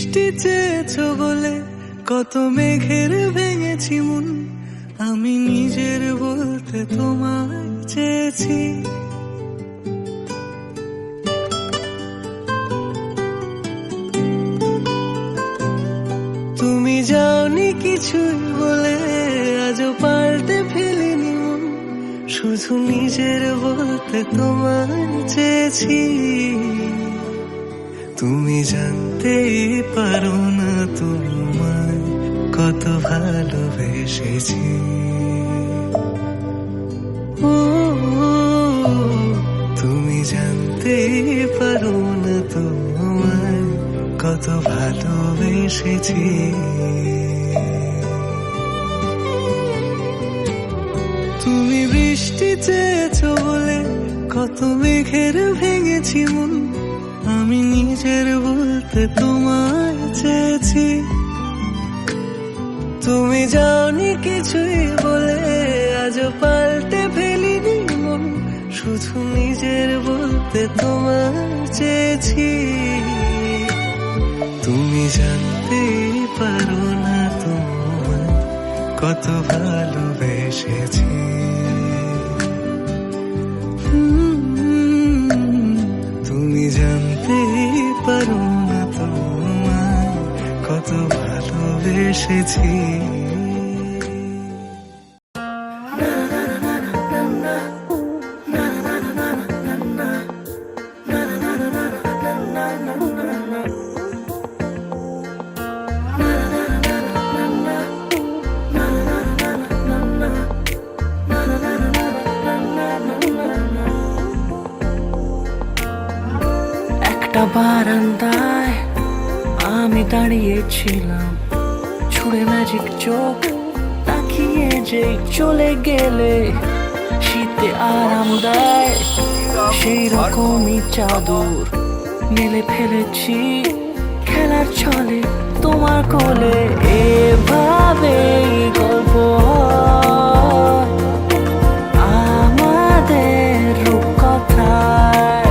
বৃষ্টি চেয়েছো বলে কত মেঘের ভেঙেছি মন, আমি নিজের বলতে তোমায় চেয়েছি। তুমি যাওনি কিছুই বলে আজও পাল্টে ফেলিনি মন, শুধু নিজের বলতে তোমায় চেয়েছি। তুমি জানতেই পারো না তোমায় কত ভালোবেসেছি। ও তুমি জানতেই পারো না তোমায় কত ভালোবেসেছি। তুমি বৃষ্টি চেয়েছো বলে কত মেঘের ভেঙেছি মন, আমি নিজের বলতে তোমায় চেয়েছি। তুমি যাওনি কিছুই বলে আজও পাল্টে ফেলিনি মন, শুধু নিজের বলতে তোমায় চেয়েছি। তুমি জানতেই পারো না তোমায় কত ভালোবেসেছি। তুমি জানতেই পারো না তোমায় কত ভালোবেসেছি। একটা বারান্দায় আমি দাঁড়িয়েছিলাম, ছুঁড়ে ম্যাজিক চোখ তাকিয়ে যে চলে গেলে, শীতে আরাম দেয় সেই রকমই চাদর মেলে ফেলেছি খেলার ছলে তোমার কোলে। এভাবে গল্প আমাদের রূপকথায়,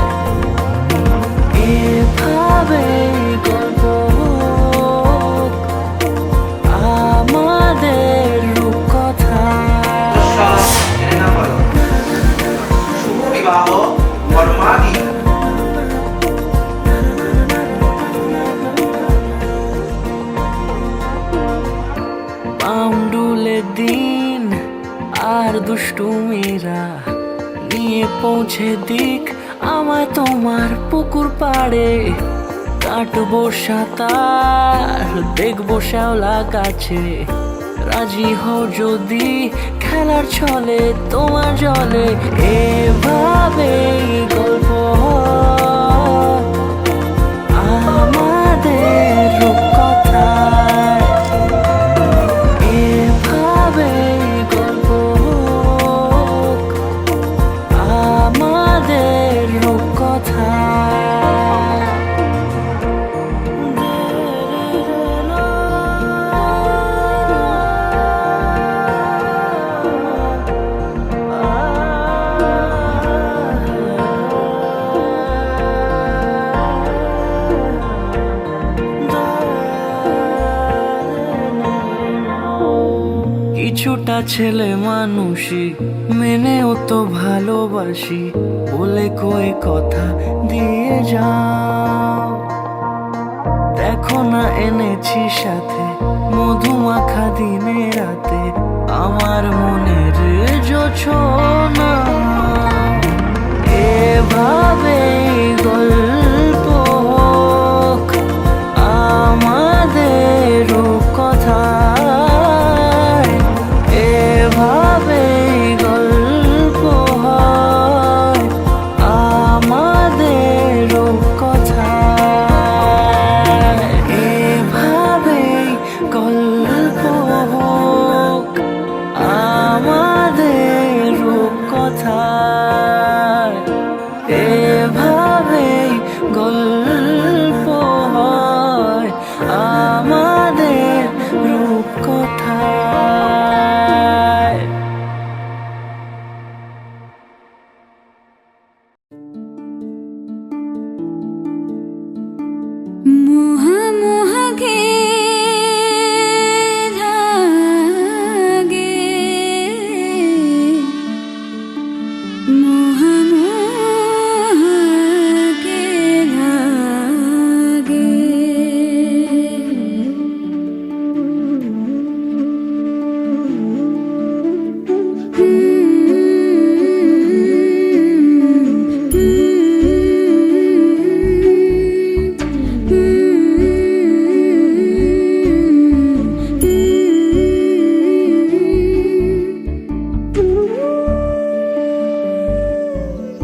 এভাবে গল্প আমাদের রূপকথায়। শুভ বিবাহ বর্মাদি। পাউন্ডুলে দিন আর দুষ্টুমিরা নিয়ে পৌঁছে দিক আমায় তোমার পুকুর পাড়ে। কাটবো সাঁতার, দেখবো শ্যাওলা গাছে, রাজি হও যদি খেলার ছলে তোমার জলে। এভাবেই গল্প আমাদের রূপকথায়, এভাবেই গল্প আমাদের রূপকথায়। কিছুটা ছেলে মানুষই মেনেও তো ভালোবাসি, বলে কয়ে কথা দিয়ে যাও। দেখো না এনেছি সাথে মধুমাখা দিনে রাতে আমার মনের জোছনা। এভাবেই গল্প আমাদের রূপকথায়, এভাবেই গল্প হয় আমাদের রূপকথায়, এভাবেই গল্প হোক আমাদের রূপকথায়, এভাবেই গল্প হয় আমাদের রূপকথায়। মোহা মোহা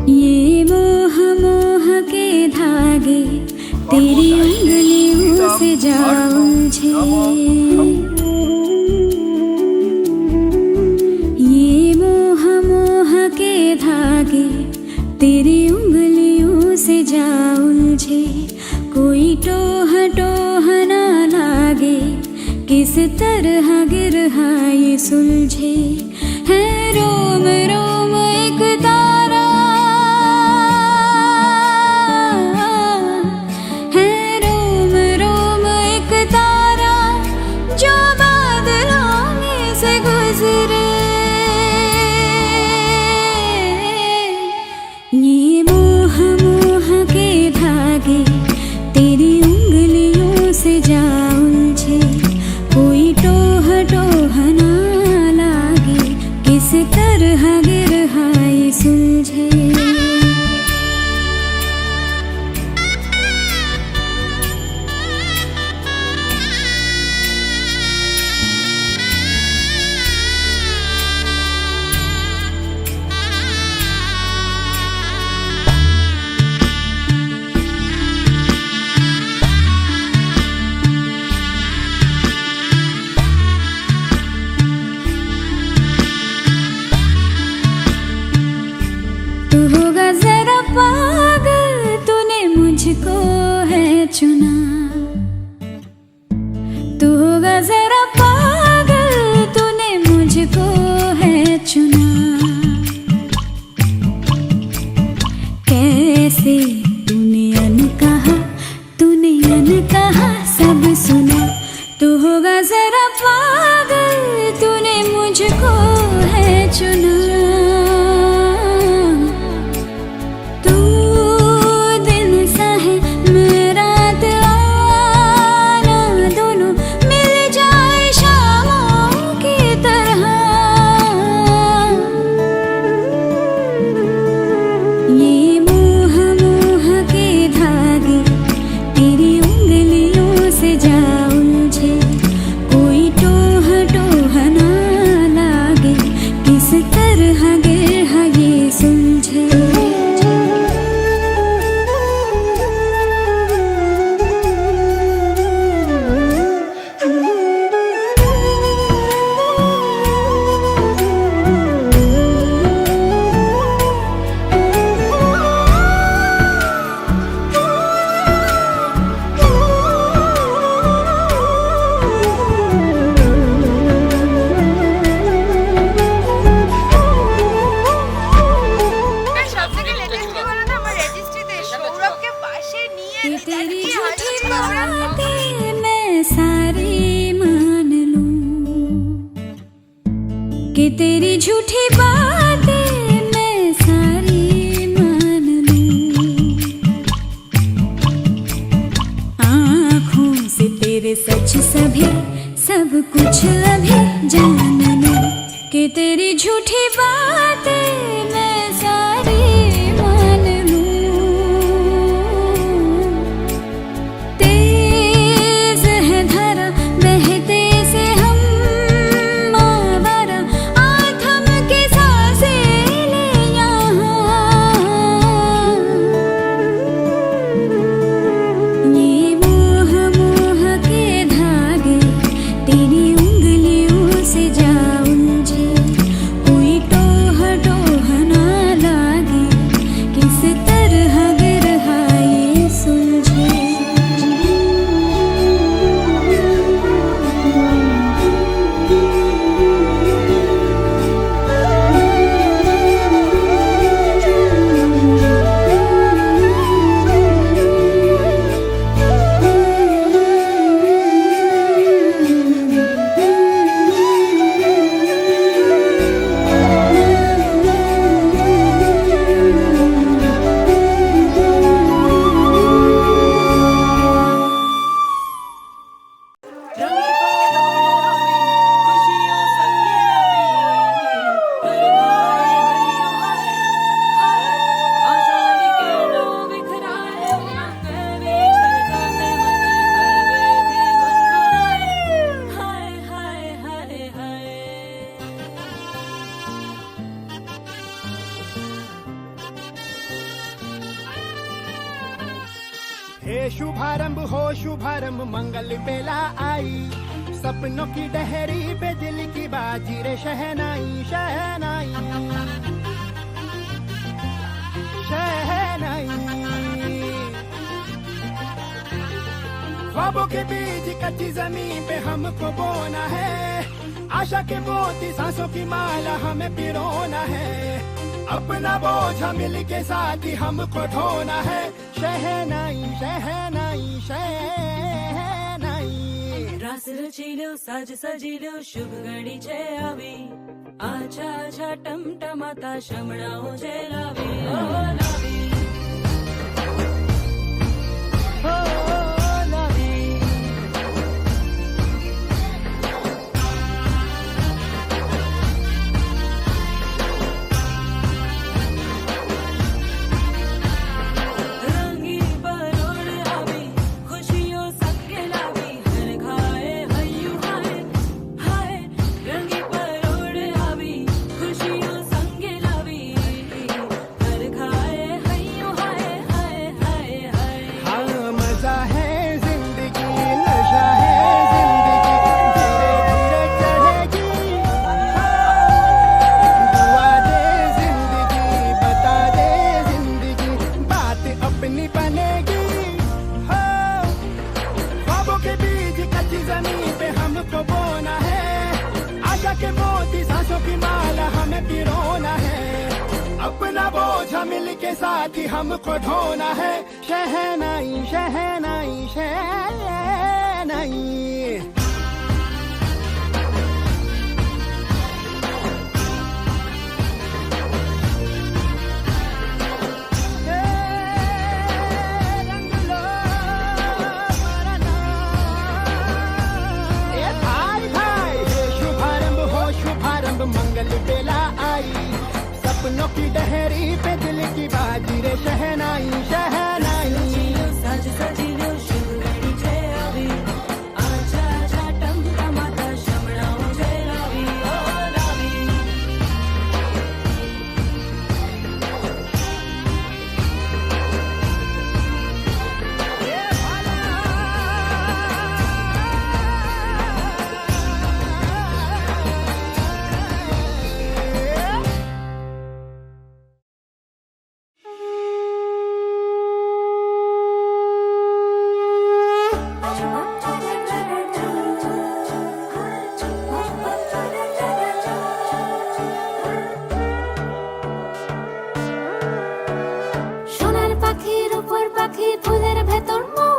ये मोह मोह के धागे तेरी उंगलियों से जा उलझे, ये मोह मोह के धागे तेरी उंगलियों से जा उलझे। कोई टोह टोह ना लागे, किस तरह गिरहा ये सुलझे। है रोम रोम एक तारा, है रोम रोम एक तारा जो बादलों में से गुजरे। ये मोह मोह के धागे तेरी उंगलियों से जा उलझे। कोई टोह टोह ना लागे, किस तरह गिरहा ये सुलझे। तू होगा जरा पागल, तूने मुझको है चुना। तू होगा जरा पागल, तूने मुझको है चुना। कैसे तूने अनकहा सब सुना। तू होगा जरा पागल, तूने मुझको है चुना। ये मोह मोह के धागे तेरी उंगलियों से जा उलझे। कोई टोह टोह ना लागे, किस तरह गिरहा ये सुलझे। तेरी झूठी बातें मैं सारी मान लूं, कि तेरी झूठी बातें मैं सारी मान लूं। आँखों से तेरे सच सभी सब कुछ अभी जान लूं, कि तेरी झूठी बातें मैं सारी मान लूं। के साथ हे शुभारंभ हो शुभारंभ मंगल बेला आई, सपनों की डहरी पे दिल की बाजी रे शहनाई शहनाई शहनाई। ख्वाबों के बीज कच्ची जमीन पे हमको बोना है, आशा के मोती सांसों की माला हमें पिरोना है, अपना बोझा मिल के साथ ही हमको ढोना है। शहनाई शहनाई शहनाई। रास रचिलो साज सजिलो शुभ घड़ी छे आवी, आछा आछा टमटमाता शमणाओ छे लावी ओ लावी ઓ લાવી रंगी परोड़ आवी, खुशियों सबके लावी, हर खाए हयू हाय हाय। रंगी परोड़ आवी, खुशियों संगे लावी, हर खाए हयू हाय हाय हाय हाय। हाँ मजा है जिंदगी, नशा है जिंदगी, धीरे धीरे चढ़ेगी। दुआ दे जिंदगी, बता दे जिंदगी, बात अपनी बनेगी। हाँ, ख्वाबों के बीज कच्ची जमीन पे हमको बोना है, आशा के मोती सांसों की माला हमें पिरोना है, अपना बोझा मिल के साथ ही हमको ढोना है। शहनाई शहनाई शहनाई। रंग लो मरना। ए भाई भाई, हे शुभारंभ हो शुभारंभ मंगल बेला आई, सपनों की डहरी पे दिल की बाजी रे शहनाई शहनाई। रचिलो साज सजिलो शुभ घड़ी छे आवी, आछा आछा टमटमाता शमणाओ छे लावी ओ लावी ए भाला। সোনার পাখির উপর পাখি ফুলের ভেতর মৌ,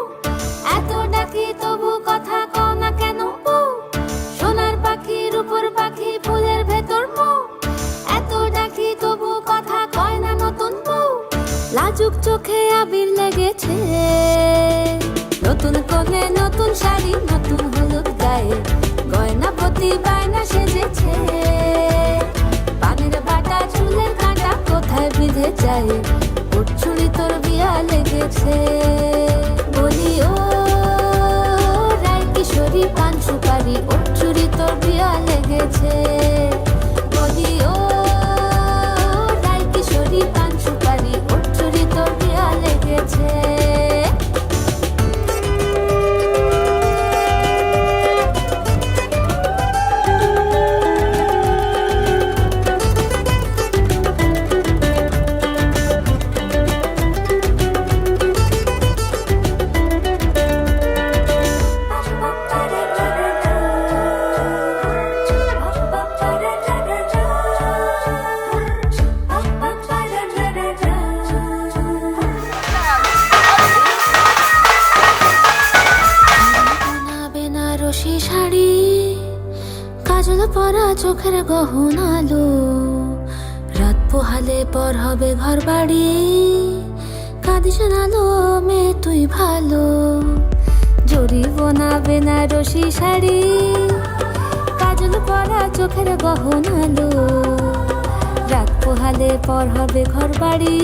এত ডাকি তবু কথা কও না কেন বউ। সোনার পাখির উপর পাখি ফুলের ভেতর মৌ, এত ডাকি তবু কথা কয় না নতুন বউ। লাজুক চোখে আবির লেগেছে, নতুন কোণে নতুন শাড়ি নতুন হলুদ গায়ে, গয়না প্রতি বায়না সেজেছে, পানের বাটা চুলের কাঁটা কোথায় বিঁধে যায়, ওর চুড়ি তোর বিয়া লেগেছে। বলি ও রায় কিশোরী পান সুপারি, ওর চুড়ি তোর বিয়া লেগেছে। বলি ও রায় কিশোরী পান সুপারি, ওর চুড়ি তোর বিয়া লেগেছে। বেনারসি শাড়ি, কাজল পরা চোখের গহনালো, রাত পোহালে পর হবে ঘর বাড়ি, কাঁদিস নালো মেয়ে তুই ভালো। জরিবনা বেনারসি শাড়ি, কাজল পরা চোখের গহনালো, রাত পোহালে পর হবে ঘর বাড়ি,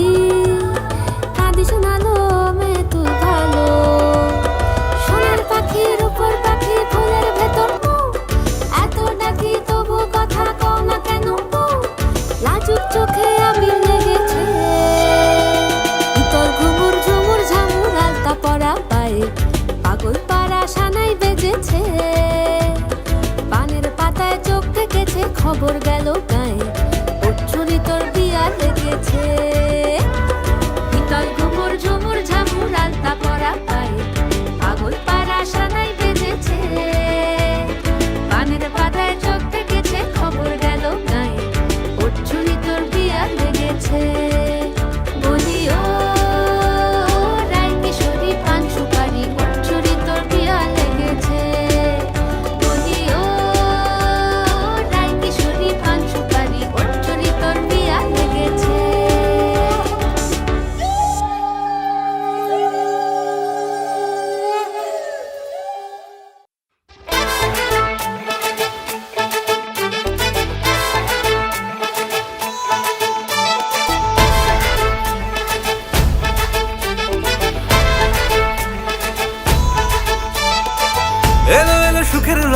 কাঁদিস নালো মেয়ে তুই ভালো। সোনার পাখির উপর পাখি ফুলের ভেতর মৌ, এত ডাকি তবু কথা কও না কেন বউ। লাজুক চোখে আবির লেগেছে, তোর ঘুমুর ঝুমুর ঝামুর আলতা পরা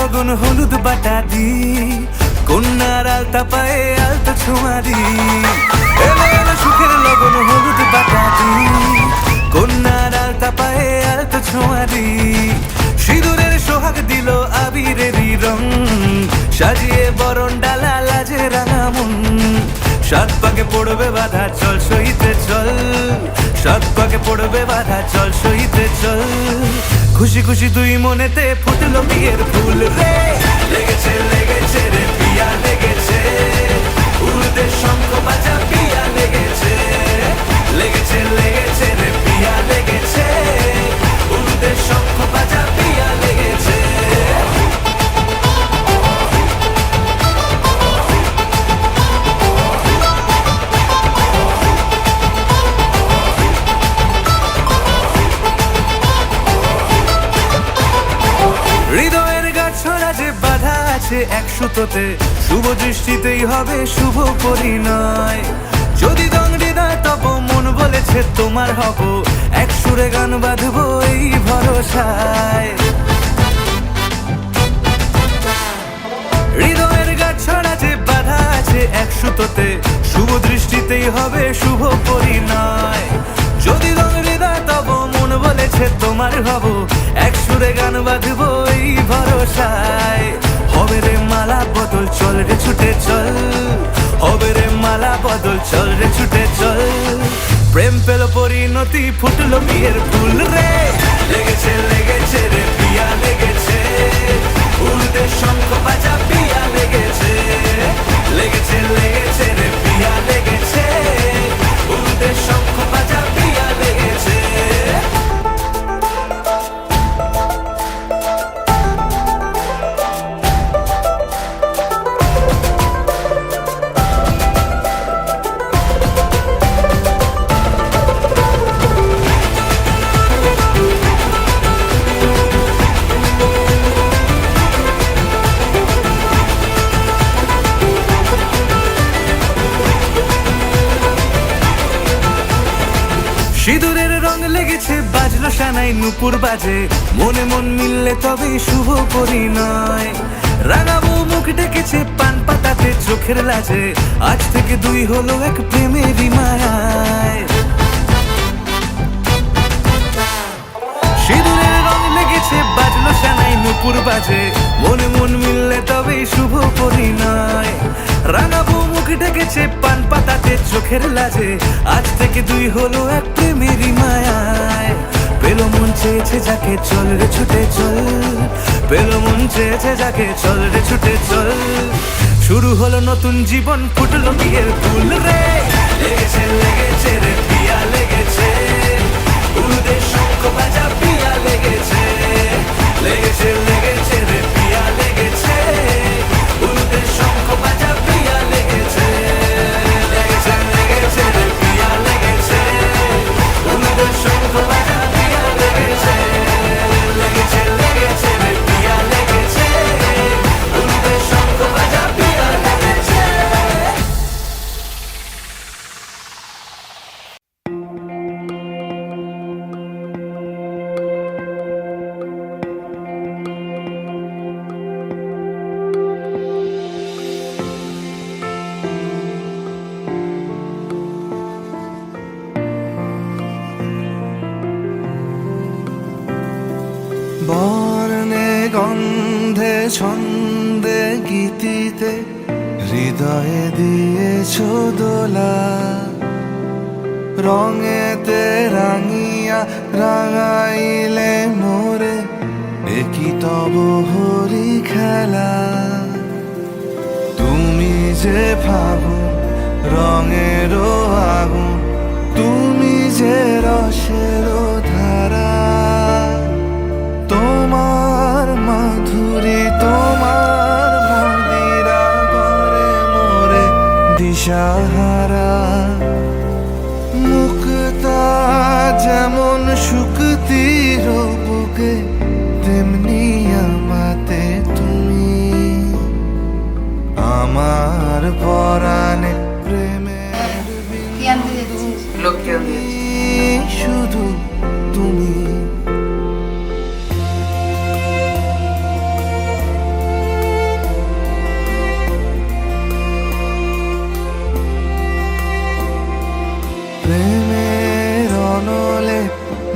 লগন হলুদ বাটা দি, কন্যার আলতা পায়ে আলতা ছোঁয়া দি। এলো এলো সুখের লগন হলুদ বাটা দি, কন্যার আলতা পায়ে আলতা ছোঁয়া দি। সিঁদুরের সোহাগ দিল আবিরেরই রং, সাজিয়ে বরণ ডালা লাজে রাঙা মন। সাত পাকে পড়বে বাধা চল সইতে চল, সাত পাকে পড়বে বাধা চল সইতে চল। খুশি খুশি দুই মনেতে ফুটলো বিয়ের ফুল রে। লেগেছে লেগেছে রে পিয়া লেগেছে, উড়তে শঙ্খ বাজা পিয়া লেগেছে। লেগেছে লেগেছে রে পিয়া লেগেছে, উড়তে শঙ্খ বাজা পিয়া লেগেছে। হৃদয়ের গাছড়া যে বাধা আছে এক সুতোতে, শুভ দৃষ্টিতেই হবে শুভ পরিণয়। যদি দং হৃদয় তব মন বলেছে তোমার হব, এক সুরে গান বাঁধবো এই ভরসায়। হৃদয়ের গাছড়া যে বাধা আছে এক সুতোতে, শুভ দৃষ্টিতেই হবে শুভ পরিণয়। যদি দং হৃদয় তব মন বলেছে তোমার হব, এক সুরে গান বাঁধবো এই ভরসায়। হবে রে মালা বদল চল রে ছুটে চল, হবে রে মালা বদল চল রে ছুটে চল। প্রেম পেল পরিণতি ফুটলো বিয়ের ফুল রে। লেগেছে লেগেছে রে পিয়া লেগেছে, উড়তে শঙ্খ বাজা পিয়া লেগেছে। লেগেছে লেগেছে রে পিয়া লেগেছে, উড়তে শঙ্খ বাজা পিয়া লেগেছে। সিঁদুরের রং লেগেছে বাজলো সানাই নুপুর বাজে, মনে মন মিললে তবে শুভ পরিণয়। রাঙাবো মুখ ডেকেছে পান পাতাতে চোখের লাজে, আজ থেকে দুই হলো এক প্রেমেরই মায়ায়। সিঁদুরের রং লেগেছে বাজলো সানাই নুপুর বাজে, মনে মন মিললে তবে শুভ পরিণয়। রাঙাবো মুখ ডেকেছে পান পাতাতে চোখের লাজে, আজ থেকে দুই হলো এক প্রেমেরই মায়ায়। পেলো মন চেয়েছে যাকে চল রে ছুটে চল, পেলো মন চেয়েছে যাকে চল রে ছুটে চল। শুরু হলো নতুন জীবন ফুটলো বিয়ের ফুল রে। লেগেছে লেগেছে রে পিয়া লেগেছে, উড়তে শঙ্খ বাজা পিয়া লেগেছে। লেগেছে লেগেছে রে পিয়া লেগেছে, উড়তে শঙ্খ বাজা পিয়া লেগেছে। লেগেছে লেগেছে রে পিয়া লেগেছে, উড়তে শঙ্খ বাজা পিয়া লেগেছে। লেগেছে লেগেছে রে পিয়া লেগেছে, উড়তে শঙ্খ বাজা পিয়া লেগেছে। বর্ণে গন্ধে ছন্দে গীতিতে হৃদয়ে দিয়েছ দোলা। রঙেতে রাঙিয়া রাঙাইলে মোরে, একই তব হরি খেলা। তুমি যে ফাগুন রঙেরও আগুন, তুমি যে রসেরও ধারা। তোমার মাধুরী তোমার মন্দিরা করে মোরে দিশাহারা। মুক্তা যেমন শুকতির বুকে, তেমনি আমাতে তুমি। আমার পরাণে প্রেমের বিন্দু, শুধু তুমি।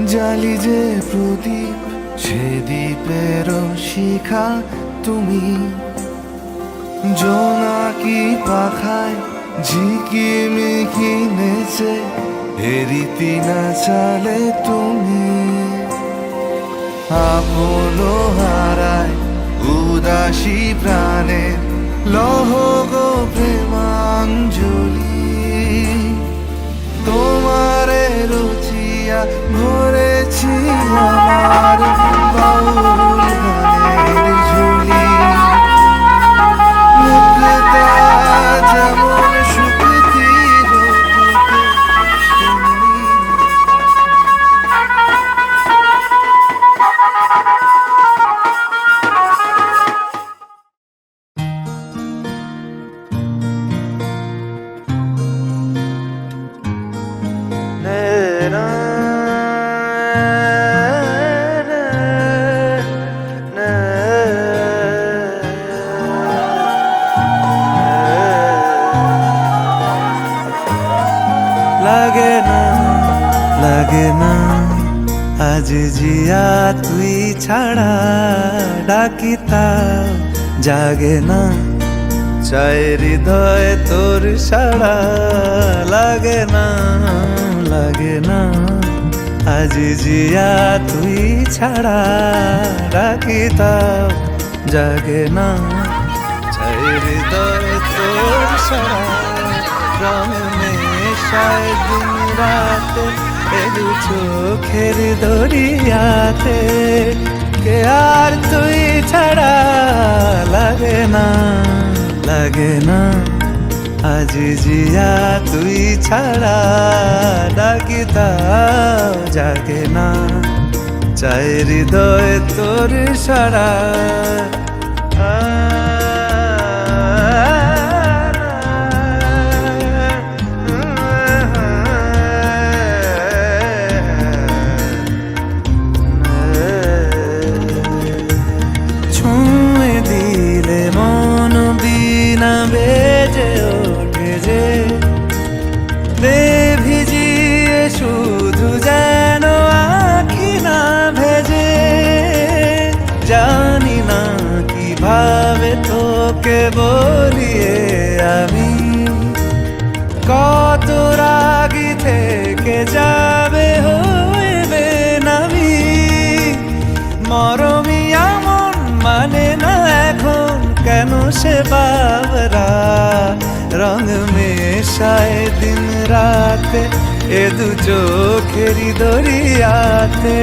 জালি যে প্রদীপ সে দ্বীপেরও শিখা তুমি, জোনাকি পাখায় ঝিকিমিকি নেচে এরিতি না চালে তুমি, আপন হারায় উদাসী প্রাণে লহ গো প্রেমাঞ্জলি, তোমারে রুচিয়া ভরেছি আমার বাউল গানের ঝুলি, মুক্তা যেমন শুকতির বুকে তেমনি লাগে না লাগে না আজ জিয়া তুই ছাড়া, ডাকিতা জাগে না চাই হৃদয় তোর সাড়া, লাগে না লাগে না আজ জিয়া তুই ছাড়া, ডাকিতা জাগে না চাই হৃদয় তোর সাড়া, রং মেশায় দিন রাতে এ দু চোখের দরিয়াতে, কে আর তুই ছাড়া, লাগে না লাগে না আজ জিয়া তুই ছাড়া, ডাকিতা জাগে না চাই হৃদয় তোর সাড়া। ছুঁয়ে দিলে মন বিনা বেজে ওঠে যে, রে ভিজিয়ে শুধু যেন আখি না ভেজে, জানি না কিভাবে তোকে বলিয়ে আমি, কত রাগি থেকে যাবে হইবে নামি, মরমিয়া মন মানে না এখন কেন সে বাবরা, রং মেশায় দিন রাতে এ দু চোখেরই দরিয়াতে,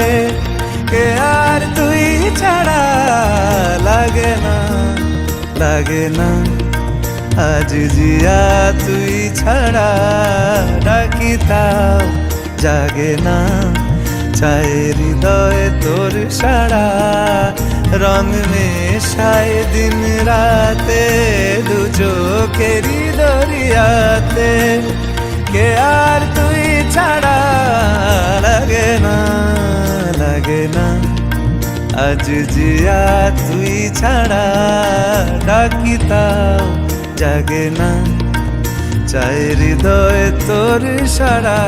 কে আর তুই ছাড়া, লাগে না লাগে না আজ জিয়া তুই ছাড়া, ডাকিতাও জাগে না চাই হৃদয় তোর সাড়া, রং মেশায় দিন রাতে দু চোখেরই দরিয়াতে, কে আর তুই ছাড়া, লাগে না লাগে না আজ জিয়া তুই ছাড়া, ডাকিতাও জাগে না চাই হৃদয় তোর সাড়া।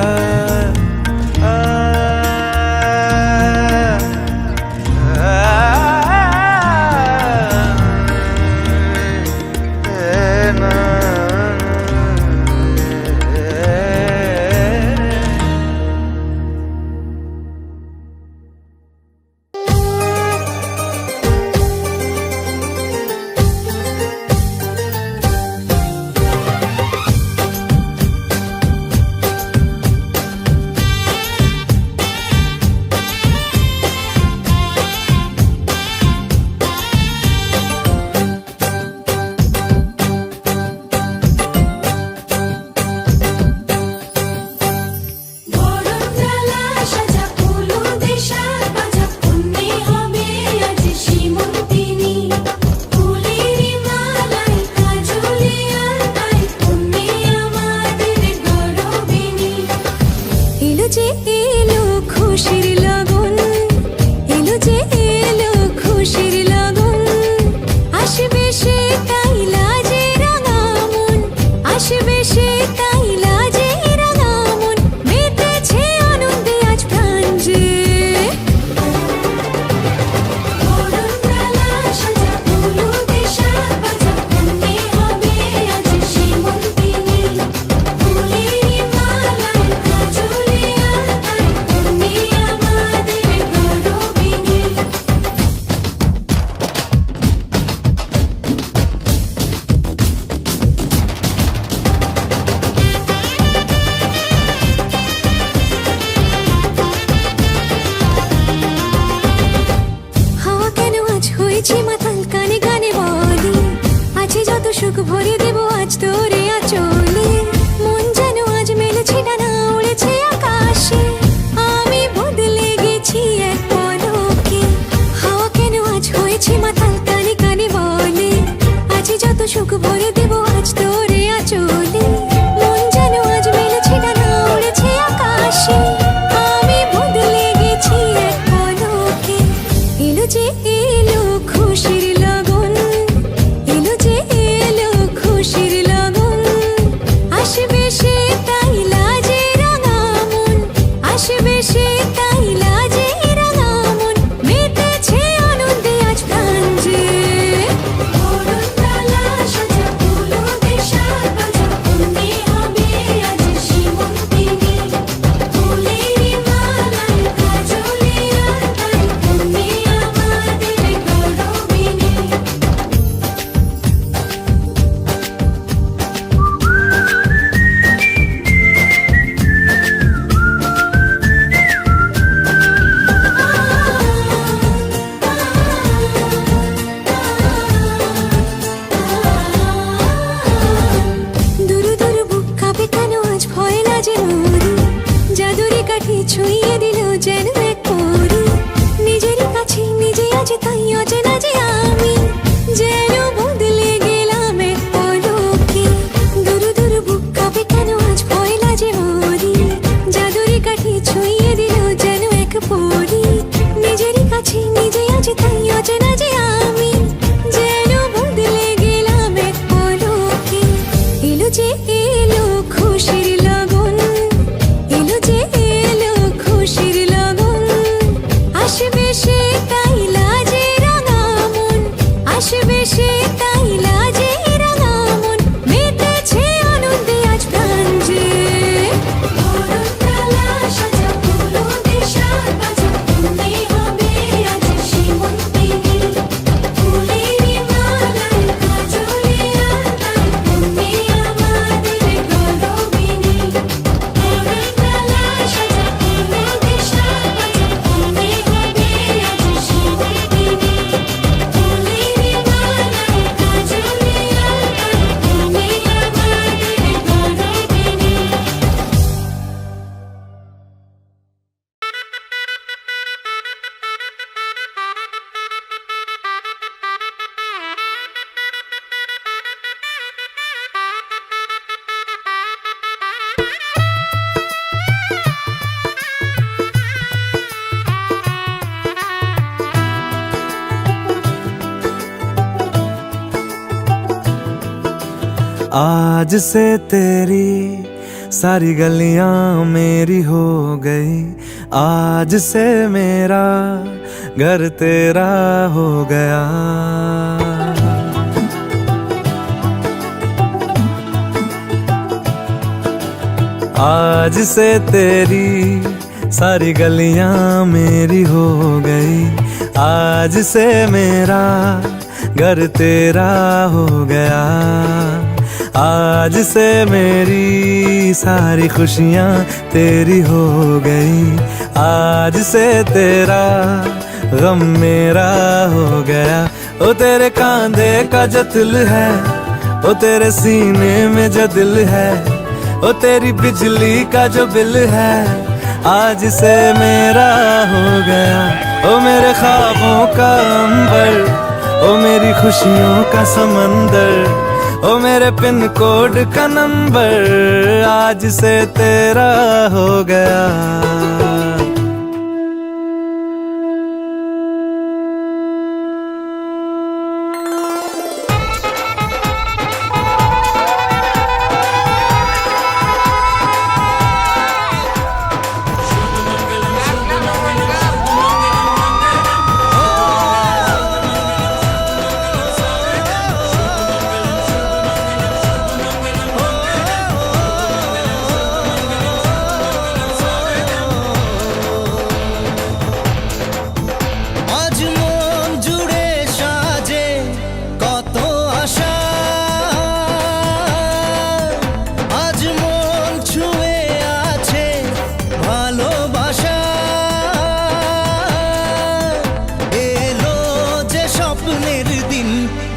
তাই লাজে রাঙামন মেতেছে আনন্দে আজ প্রাণ যে आज से तेरी सारी गलियां मेरी हो गई, आज से मेरा घर तेरा हो गया। आज से तेरी सारी गलियां मेरी हो गई, आज से मेरा घर तेरा हो गया। आज से मेरी सारी खुशियां तेरी हो गई, आज से तेरा गम मेरा हो गया। ओ तेरे कांधे का जो दिल है, ओ तेरे सीने में जो दिल है, ओ तेरी बिजली का जो बिल है, आज से मेरा हो गया। ओ मेरे ख्वाबों का अंबर, ओ मेरी खुशियों का समंदर, ओ मेरे पिन कोड का नंबर, आज से तेरा हो गया।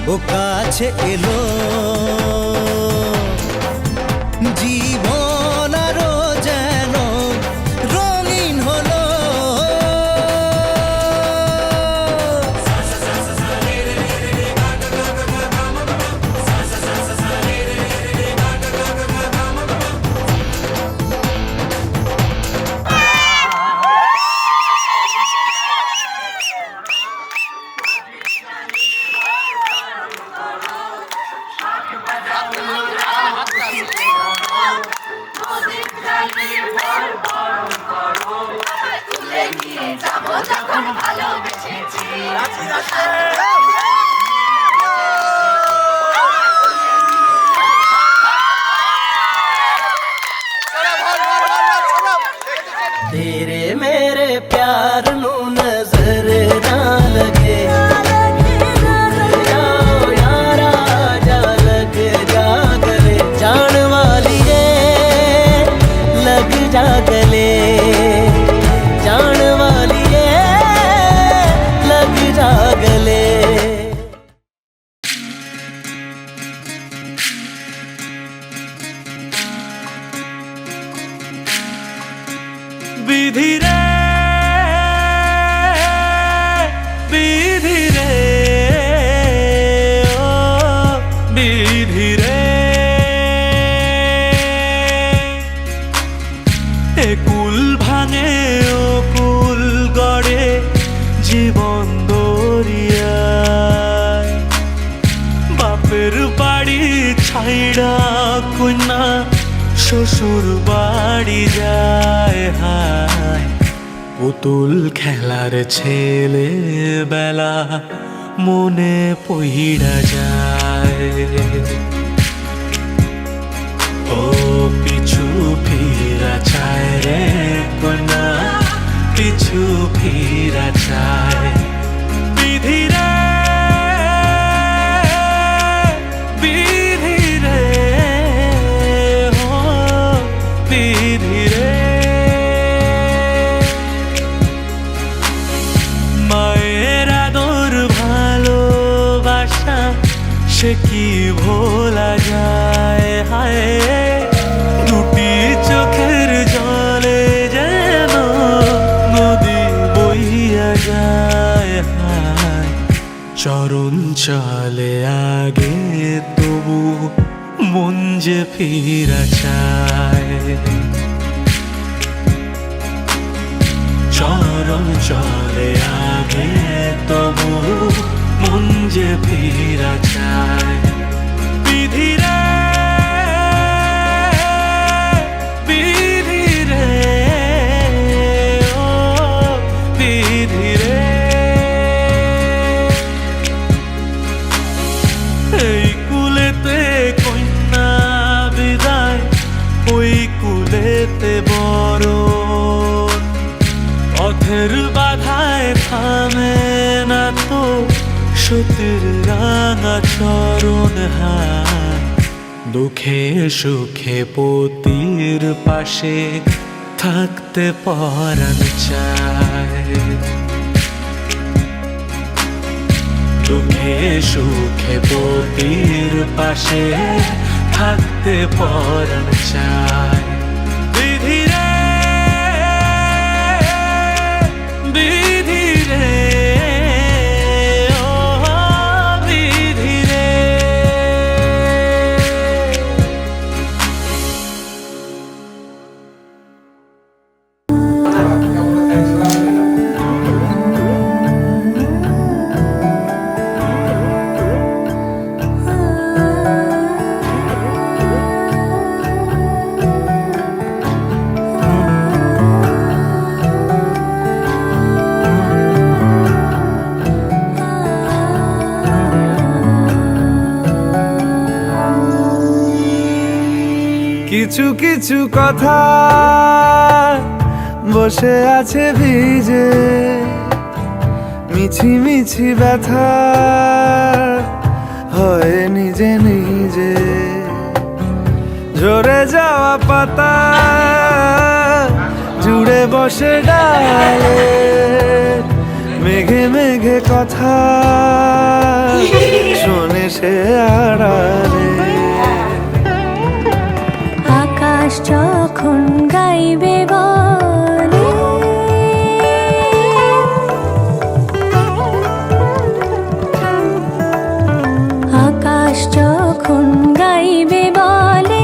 ও কাছে এলো জীবন আরো যেন রঙিন হলো। तेरे मेरे प्यार नू नजर ना लगे, जाओ यारा जा लग जा गले, जान वालिए लग जा गले, जान वालिए लग जा गले। विधि रे विधि रे ओ विधि रे, এ কুল ভাঙে ও কুল গড়ে জীবন দরিয়ায়, বাপের বাড়ি ছাইড়া কন্যা শ্বশুর বাড়ি যায়। হায় পুতুল খেলার ছেলে বেলা মনে পইড়া যায়। ও পিছু ফিরা চায় রে কন্যা, পিছু ফিরা চায়। বিধি রে বিধি রে ও বিধি রে, মায়ের আদর ভালোবাসা সে কি ভোলা যায়। হায় দুটি চোখের জলে যেন নদী বইয়া যায়। হায় চরণ চলে আগে তবু মন যে ফিরা চায়। চরণ চলে আগে তবু মন যে ফিরা চায়। বিধি রে সতীর রাঙা চরণ হাত, দুঃখে সুখে পতির পাশে থাকতে পরাণ চায়। দুঃখে সুখে পতির পাশে থাকতে পরাণ চায়। বিধি রে বিধি রে ও বিধি রে। কিছু কিছু কথা বসে আছে ভিজে, মিছি মিছি ব্যথা হয় নিজে নিজে। ঝরে যাওয়া পাতা জুড়ে বসে ডালে, মেঘে মেঘে কথা শোনে সে আড়ালে। আকাশ যখন গাইবে বলে, আকাশ যখন গাইবে বলে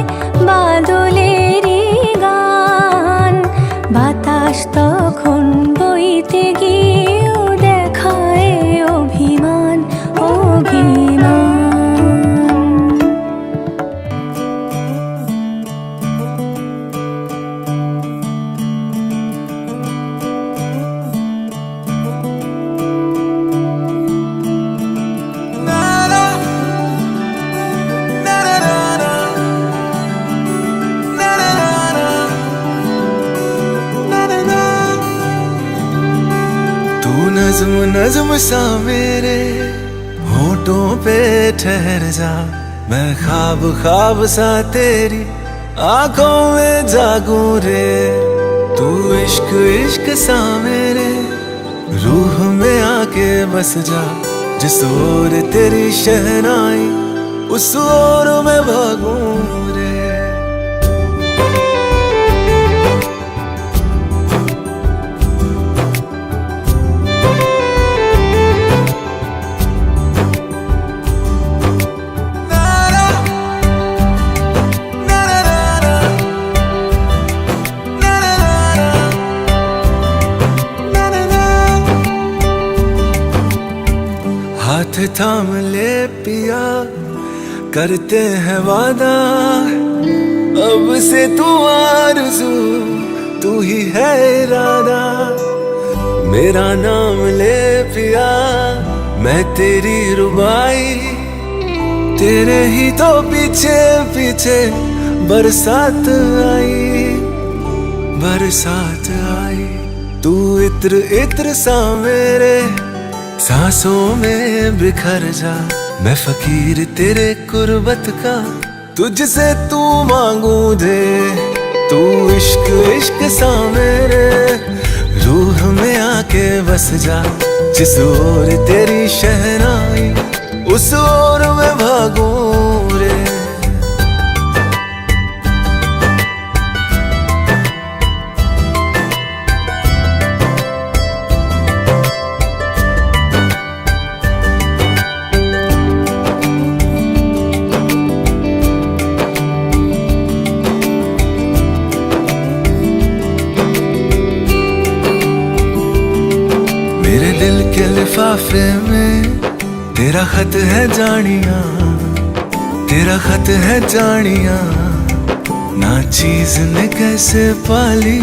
বাদলেরই গান, বাতাস তখন বইতে গিয়েও দেখায় অভিমান অভিমান। नज़्म नज़्म सा मेरे होठों पे ठहर जा, मैं ख्वाब ख्वाब सा तेरी आंखों में जागूं रे। तू इश्क इश्क सा मेरे रूह में आके बस जा, जिस ओर तेरी शहनाई उस ओर में भागूं रे। हाथ थाम ले पिया करते हैं वादा, अब से तू आरज़ू तू ही है इरादा। मेरा नाम ले पिया मैं तेरी रुबाई, तेरे ही तो पीछे पीछे बरसात आई बरसात आई। तू इत्र इत्र सा मेरे सांसों में बिखर जा, मैं फकीर तेरे कुर्बत का तुझसे तू मांगू दे। तू इश्क इश्क सा मेरे रूह में आके बस जा, जिस ओर तेरी शहनाई उस ओर में भागूं रे। मेरे दिल के लिफाफे में तेरा खत है जानिया, तेरा खत है जानिया। ना चीज ने कैसे पाली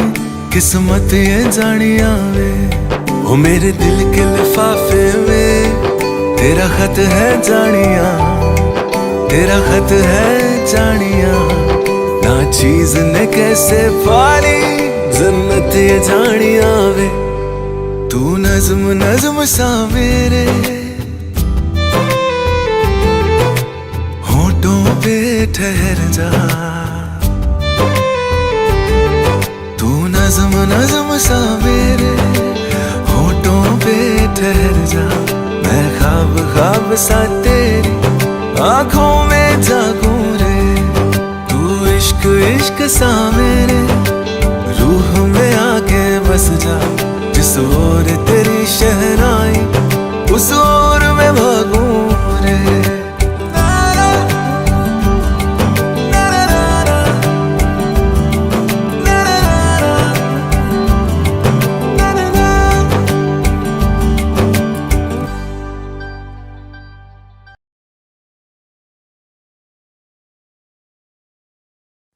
किस्मत ये जानिया वे। ओ मेरे दिल के लिफाफे में तेरा खत है जानिया, तेरा खत है जानिया। ना चीज ने कैसे पाली जन्नत ये जानिया वे। तू नज़्म नज़्म सा मेरे पे ठहर जा, तू नज़म नज़म सा मेरे होठों पे ठहर जा। मैं ख्वाब ख्वाब सा तेरी आँखों में जागूं रे, तू इश्क इश्क सा मेरे रूह में आके बस जा। जिस ओर तेरी शहनाई उस ओर मैं भागूं रे।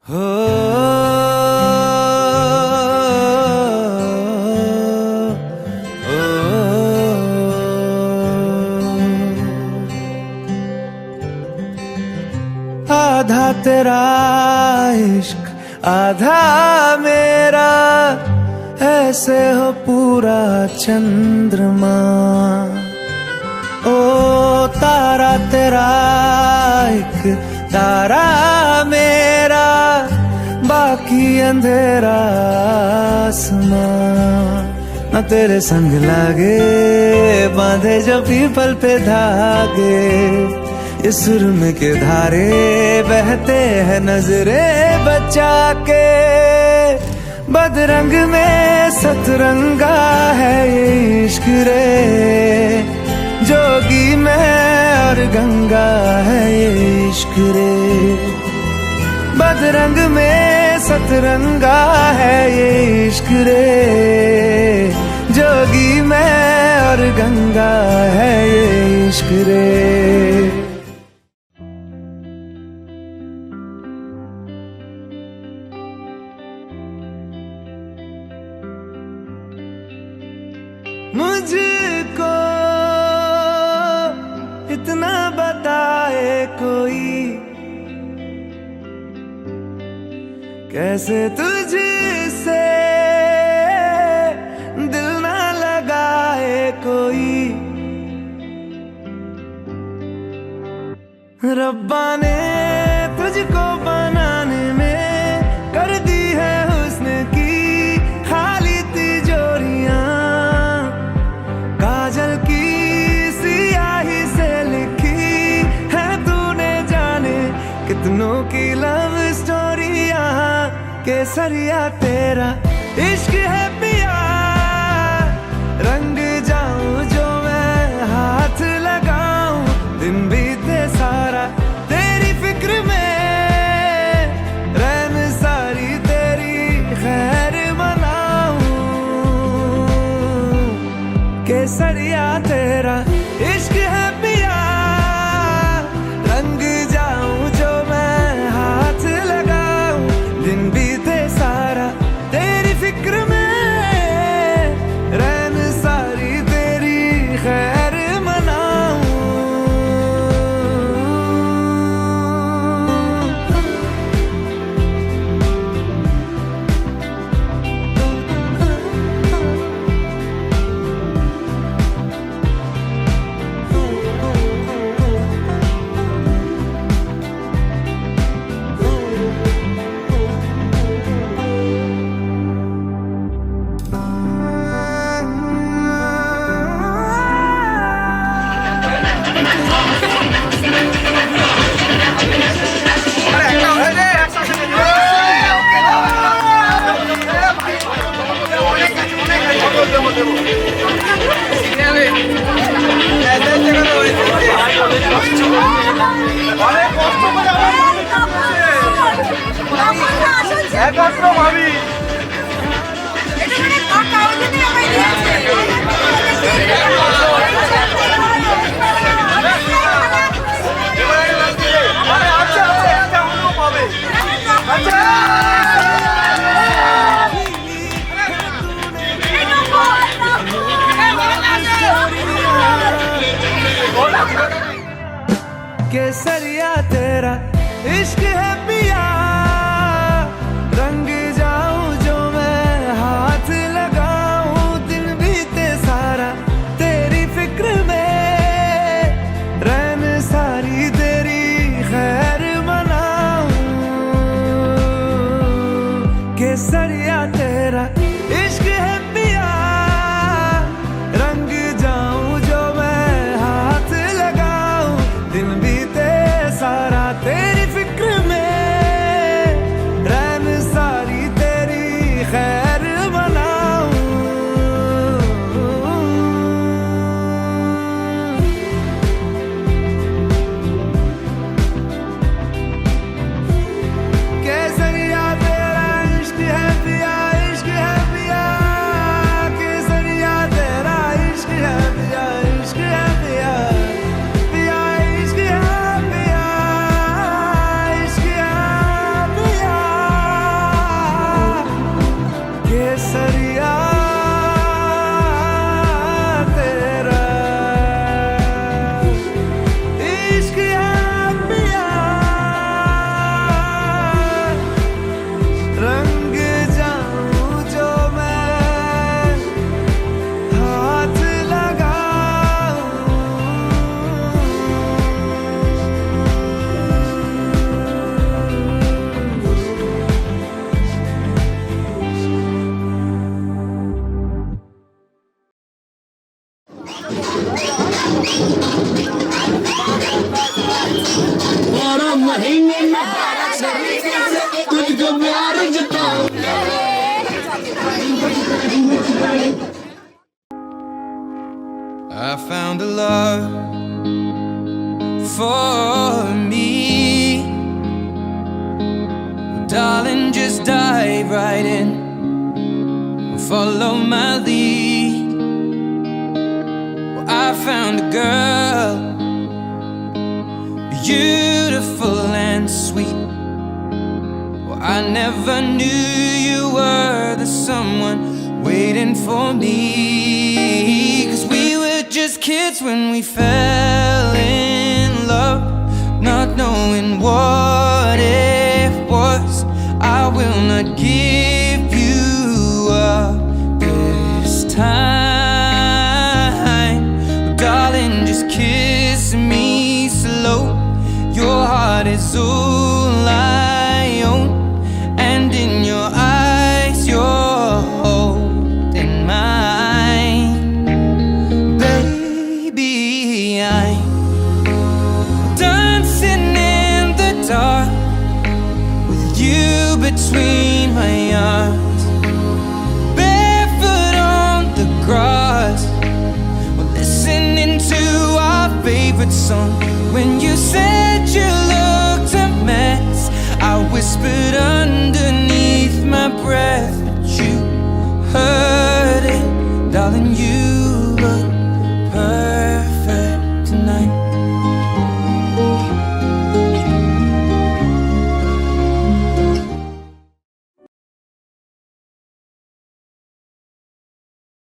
हो आधा तेरा इश्क आधा मेरा, ऐसे हो पूरा चंद्रमा। ओ तारा तेरा एक तारा मेरा, बाकी अंधेरा आसमां। न तेरे संग लागे बांधे जो पीपल पे धागे, ये सुरमे के धारे बहते हैं नजरे बचा के। बदरंग में सतरंगा है ये इश्क रे, जोगी में और गंगा है ये इश्क रे। बदरंग में सतरंगा है ये इश्क रे, जोगी में और गंगा है ये इश्क रे। मुझको इतना बताए कोई, कैसे तुझसे दिल ना लगाए कोई। रब्बा ने तुझको बनाने में कर दी है हुस्न की खाली तिजोरियां, काजल की सियाही से लिखी है तूने जाने कितनों की लव स्टोरियां। केसरिया तेरा इश्क है पिया, रंग जाऊं जो मैं हाथ लगाऊं, दिन बीते सारा तेरी फिक्र में, रैन सारी तेरी खैर मनाऊं। केसरिया तेरा इश्क है पिया, रंग जाऊं जो मैं हाथ लगाऊं, दिन बीते सारा तेरी फिक्र में, रैन सारी तेरी खैर मनाऊं। केसरिया तेरा इश्क है पिया, रंग जाऊं जो मैं हाथ लगाऊं, दिन बीते सारा तेरी फिक्र में, रैन सारी तेरी खैर मना। किया तेरा इश्क है पिया रंग जाऊं जो मैं हाथ लगाऊं I found a love for me. Darling, just dive right in. Follow my lead. Well, I found a girl, beautiful and sweet. Well, I never knew you were the someone waiting for me. 'Cause we were just kids when we fell in love, not knowing what it was. I will not give you up this time. Darling, just kiss me slow. Your heart is all I own, and in your eyes you're holding mine. Baby, I'm dancing in the dark with you between my arms, barefoot on the grass. We're listening to our favorite song. When you said you looked a mess, I whispered underneath my breath, but you heard it, darling, you